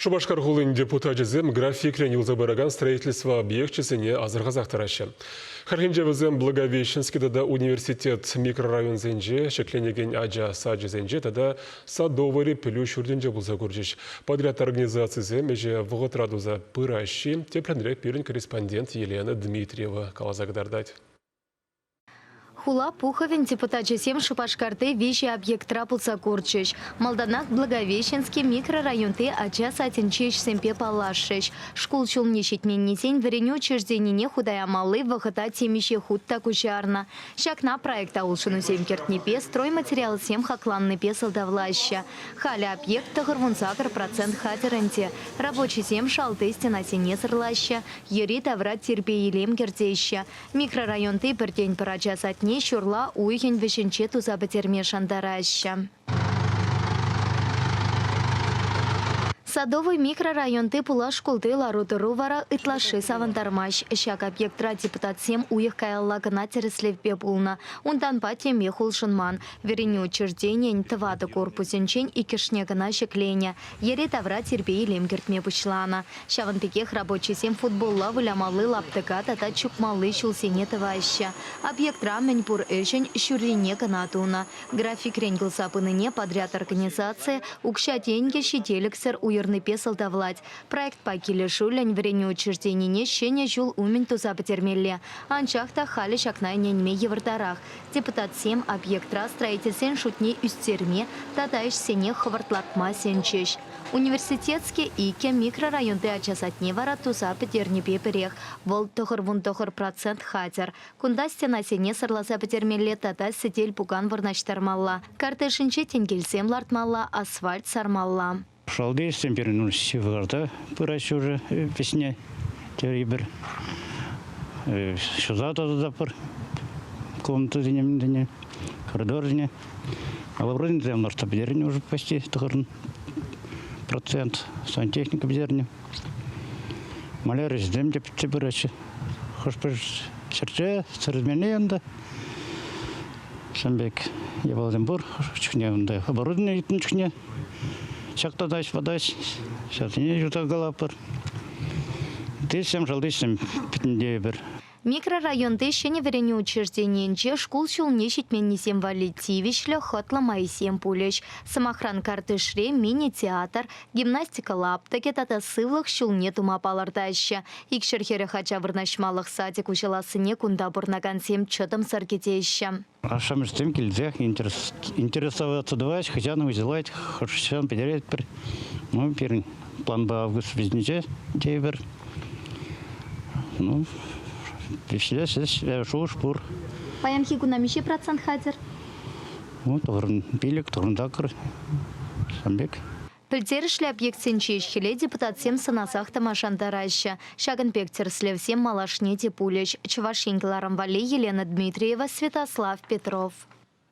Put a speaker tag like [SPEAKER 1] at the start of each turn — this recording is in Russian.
[SPEAKER 1] Шубашкар-Гулын депутатизм график ленилзабараган строительство объектчесене азырғазақтарашы. Хархинжевізем Благовещенский тада университет микрорайон зенже, шекленеген аджа саджи зенже тада садовари пілю шүрденже бұлза көржеш. Подряд организации земеже вғытрадуза пыращи, теплендірек пирін корреспондент Елена Дмитриева калазагдардать.
[SPEAKER 2] Хула Пуховин депутат Сем Шупашкарты вещи объектра пулса курчиш. Малданах Благовещенский микрорайонты ача сатинчиш семпе палашиш. Школ чулнищит ненесень вареню учрежденине худая малы вахата темище худта кучарна. Шакна проекта улшину сем кертнепе стройматериал сем хакланны песал давлаща. Халя объекта горвунсакр процент хатеренте. Рабочий сем шалтысти на сене сырлаща. Ери таврат терпе елем кертеща. Микрорайонты пертень парача сатни шурла уйхен вешенче туза бетерме шандараща. Садовый микрорайон тыпула школты ларутыру вара итлаши савантармаш. Шак объектра депутат сем уих каялла гына тереслевпе пулна. Ундан патем ехулшынман. Вереню учреждение тывады корпусенчен и кишне гына шекленя. Ере тавра терпей лемкертме пучлана. Шаванпекех рабочий сем футболла вылямалы лаптыка тата чукмалы шулсене тываща. Объектра меньпур эшен шуррине гына туна. График ренгл сапыныне подряд организации укша деньги щителексер песал давлать. Проект пакили шулень вреню учреждение щене жул умен туза потермелле. Анчахта хали шакнай неньме евартарах. Депутат 7 объектра строительсен шутне үстерме, татаиш сене хвартлатма сенчеш. Университетский ике микрорайон ты ачасатне вара туза потернепе перех. Вол тохыр процент хатер. Кунда стена сене сырласа потермелле тата сетель пуган варнаштармалла. Картешинче тенгельсем лартмалла, асфальт сармалла.
[SPEAKER 3] Шалды температура севарда пыращ уже весне терибер. Шуза тоже запор. Комната денем коридор дене. А вроде землар табдерни уже почти тохрн процент. Сантехника бдерни. Маляр издем температура. Хошпеш серче сразмененда. Шамбек Евалденбург чухне унда оборудование итнчухне. Шакта дайш подайш, сейчас не жута галапар. Тысячам жалдышам питндебер.
[SPEAKER 2] Микрорайон тыщене вереню учреждениенче школ шулнещит меннисем валитивишле хотла майсем пулеш. Самохран картышре, мини-театр, гимнастика лаптаке тата сывлых шулне тума палардаща. Икшерхере хача вырнашмалых садик учеласыне кунда бурнагансем чотом саркетеща.
[SPEAKER 3] Ашам ждем кильзех интересоваться давать, хотя на вызывать, хочу потерять. Ну, первый план был август везниче, дебер. Ну, пришли, шел шпур.
[SPEAKER 2] Паямхи кунамище процент хатер?
[SPEAKER 3] Вот, торн пилик, торн дакр, самбек.
[SPEAKER 2] Пельтершли объект сенчещеле депутат сем санасах тамашандараща. Шаган пектерслев всем малашнете пулеч. Чувашинкаларам вали Елена Дмитриева, Святослав Петров.